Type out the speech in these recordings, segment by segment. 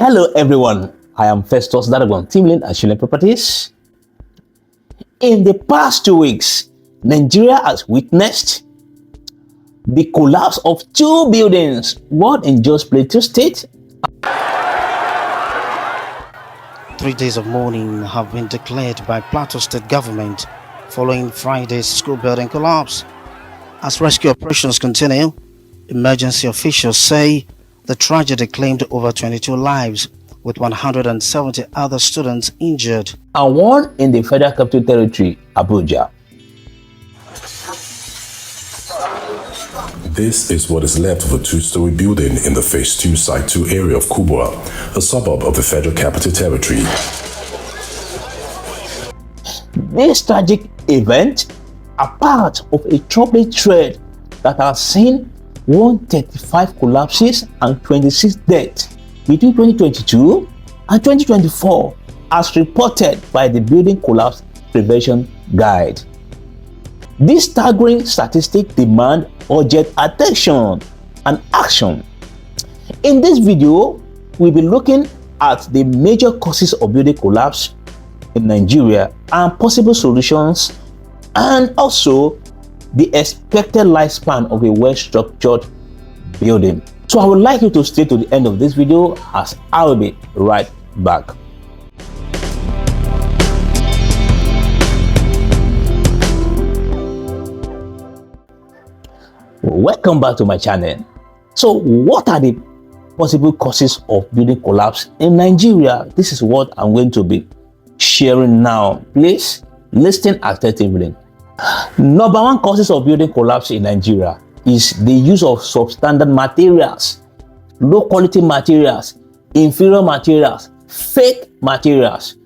Hello everyone, I am Festus Dadagon, team lead at Shilling Properties. In the past 2 weeks, Nigeria has witnessed the collapse of 2 buildings, one in just Plateau State. 3 days of mourning have been declared by Plateau State government following Friday's school building collapse. As rescue operations continue, emergency officials say the tragedy claimed over 22 lives, with 170 other students injured. And one in the Federal Capital Territory, Abuja. This is what is left of a 2-story building in the Phase 2 Site 2 area of Kubwa, a suburb of the Federal Capital Territory. This tragic event are part of a troubling thread that has seen 135 collapses and 26 deaths between 2022 and 2024, as reported by the Building Collapse Prevention Guide. This staggering statistic demand urgent attention and action. In this video, we'll be looking at the major causes of building collapse in Nigeria and possible solutions, and also the expected lifespan of a well-structured building. So I would like you to stay to the end of this video, as I will be right back. Welcome back to my channel. So what are the possible causes of building collapse in Nigeria? This is what I'm going to be sharing now. Please listen attentively. Number 1 causes of building collapse in Nigeria is the use of substandard materials, low quality materials, inferior materials, fake materials.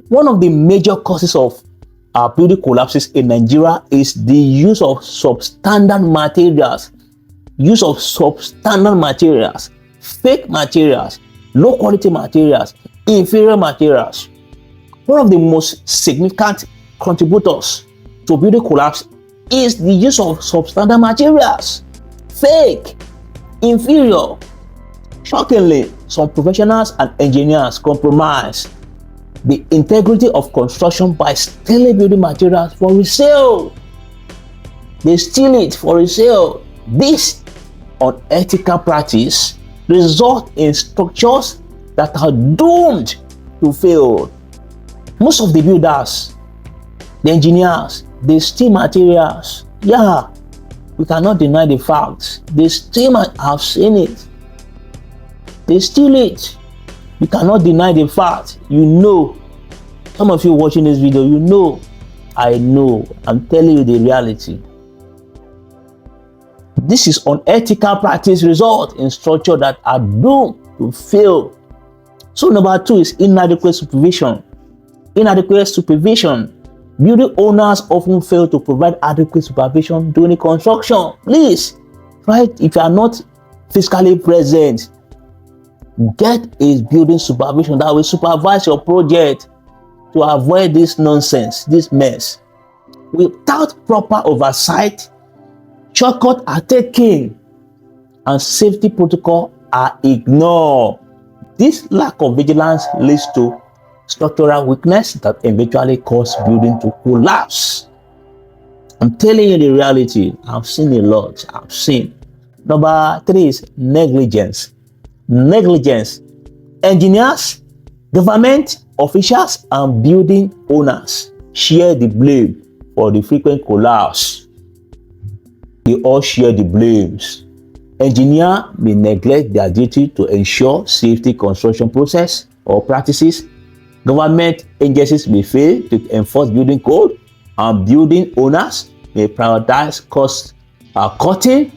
One of the major causes of building collapses in Nigeria is the use of substandard materials, fake materials, low quality materials, inferior materials. One of the most significant contributors to building collapse is the use of substandard materials, fake, inferior. Shockingly, some professionals and engineers compromise the integrity of construction by stealing building materials for resale. They steal it for resale. This unethical practice results in structures that are doomed to fail. Most of the builders, the engineers, they steal materials. Yeah, we cannot deny the facts. They steal. I've seen it. They steal it. You cannot deny the fact. You know, some of you watching this video, you know, I know, I'm telling you the reality. This is unethical practice result in structure that are doomed to fail. So number 2 is inadequate supervision. Inadequate supervision. Building owners often fail to provide adequate supervision during construction. Please, right? If you are not physically present, get a building supervision that will supervise your project to avoid this nonsense, this mess. Without proper oversight, shortcuts are taken and safety protocols are ignored. This lack of vigilance leads to structural weakness that eventually cause building to collapse. I'm telling you the reality. I've seen a lot. I've seen. Number 3 is negligence. Negligence. Engineers, government officials, and building owners share the blame for the frequent collapse. They all share the blames. Engineers may neglect their duty to ensure safety construction process or practices. Government agencies may fail to enforce building code, and building owners may prioritize cost cutting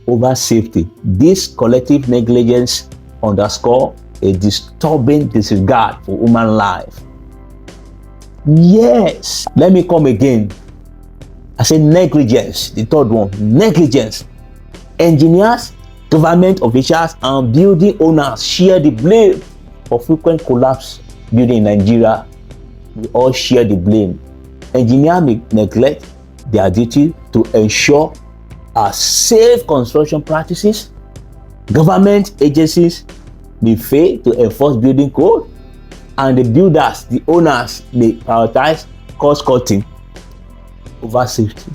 over safety. This collective negligence underscores a disturbing disregard for human life. Yes, let me come again. I say negligence, the third one, negligence. Engineers, government officials, and building owners share the blame for frequent collapse building in Nigeria. We all share the blame. Engineers may neglect their duty to ensure safe construction practices. Government agencies they fail to enforce building code, and the builders, the owners, they prioritize cost cutting over safety.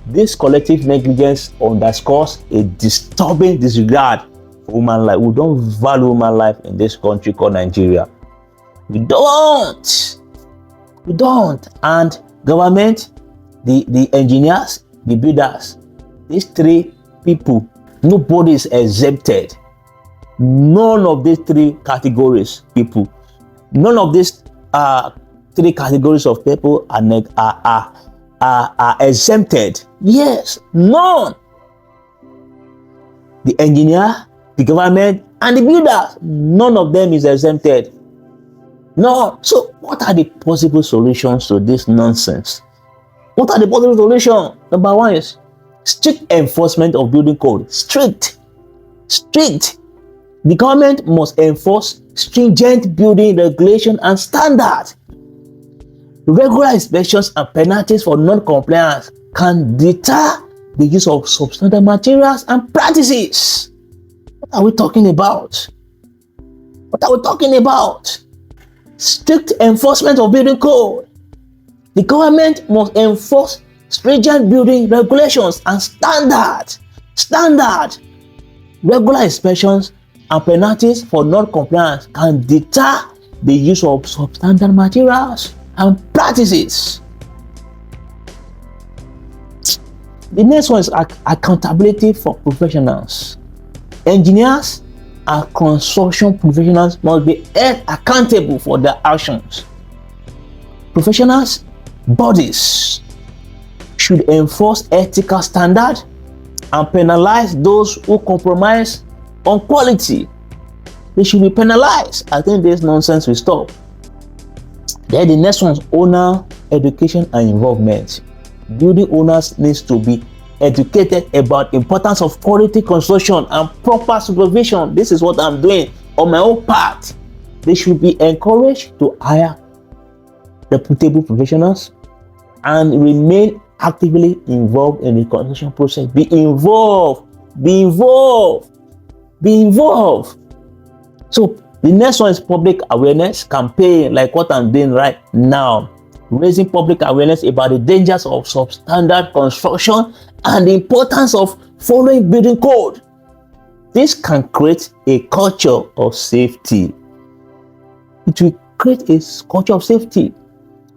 This collective negligence underscores a disturbing disregard for human life. We don't value human life in this country called Nigeria. We don't. And government, the engineers, the builders, these three people, nobody is exempted. None of these three categories people, none of these three categories of people are exempted. Yes, none. The engineer, the government, and the builders, none of them is exempted. No. So what are the possible solutions to this nonsense? What are the possible solutions? Number one is strict enforcement of building code. Strict. The government must enforce stringent building regulation and standards. Regular inspections and penalties for non-compliance can deter the use of substandard materials and practices. What are we talking about? Strict enforcement of building code. The government must enforce stringent building regulations and standards. Regular inspections and penalties for non-compliance can deter the use of substandard materials and practices. The next one is accountability for professionals. Engineers and construction professionals must be held accountable for their actions. Professionals, bodies should enforce ethical standards and penalize those who compromise on quality. They should be penalized. I think this nonsense will stop. Then the next one is owner education and involvement. Building owners needs to be educated about the importance of quality construction and proper supervision. This is what I'm doing on my own part. They should be encouraged to hire reputable professionals and remain actively involved in the construction process. Be involved. So the next one is public awareness campaign, like what I'm doing right now. Raising public awareness about the dangers of substandard construction and the importance of following building code. This can create a culture of safety. It will create a culture of safety.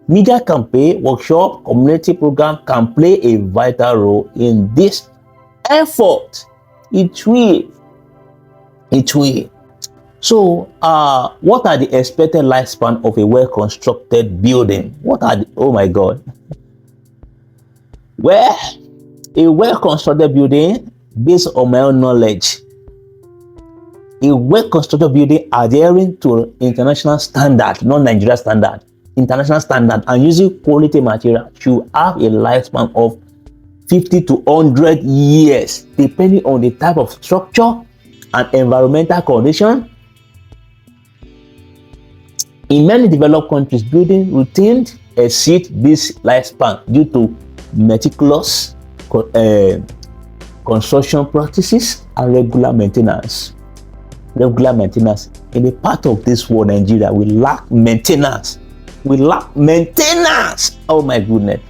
Media campaign, workshop, community program can play a vital role in this effort. It will. So, what are the expected lifespan of a well-constructed building? Oh my God. Well, a well-constructed building, based on my own knowledge, a well-constructed building adhering to international standard, not Nigeria standard, international standard, and using quality material should have a lifespan of 50 to 100 years, depending on the type of structure and environmental condition. In many developed countries, building routines exceed this lifespan due to meticulous construction practices and regular maintenance. In a part of this world, Nigeria, we lack maintenance. Oh my goodness.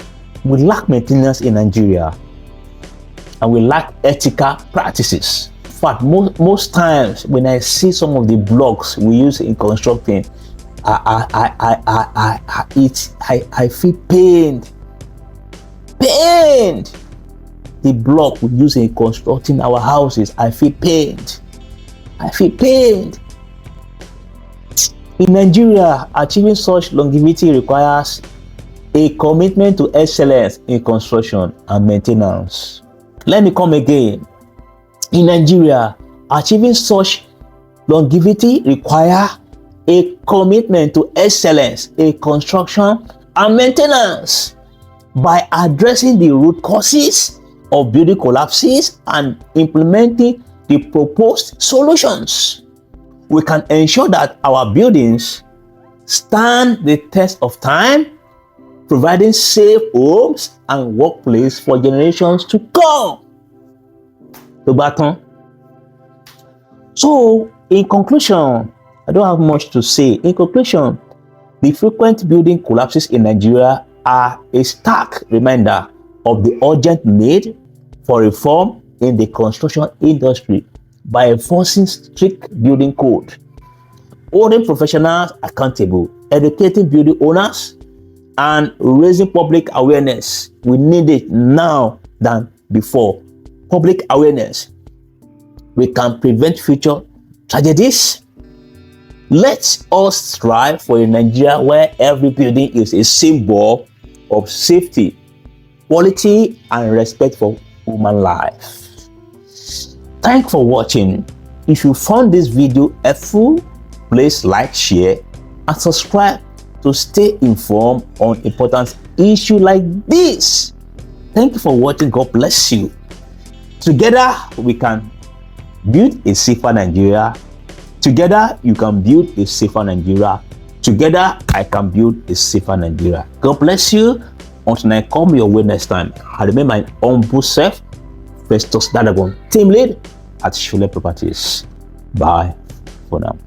We lack maintenance in Nigeria. And we lack ethical practices. In fact, most times when I see some of the blocks we use in constructing, I feel pained. The block we use in constructing our houses, I feel pained. In Nigeria, achieving such longevity requires a commitment to excellence in construction and maintenance. Let me come again. In Nigeria, achieving such longevity requires a commitment to excellence in construction and maintenance. By addressing the root causes of building collapses and implementing the proposed solutions, we can ensure that our buildings stand the test of time, providing safe homes and workplace for generations to come. The baton. So, In conclusion, I don't have much to say. In conclusion, the frequent building collapses in Nigeria are a stark reminder of the urgent need for reform in the construction industry by enforcing strict building code, holding professionals accountable, educating building owners, and raising public awareness. We need it now than before. Public awareness. We can prevent future tragedies. Let us strive for a Nigeria where every building is a symbol of safety, quality, and respect for human life. Thanks for watching. If you found this video helpful, please like, share, and subscribe to stay informed on important issues like this. Thank you for watching. God bless you. Together, we can build a safer Nigeria. Together, you can build a safer Nigeria. Together, I can build a safer Nigeria. God bless you. Until I come your way next time, I remain my humble self, Festus Dadagon, team lead at Shule Properties. Bye for now.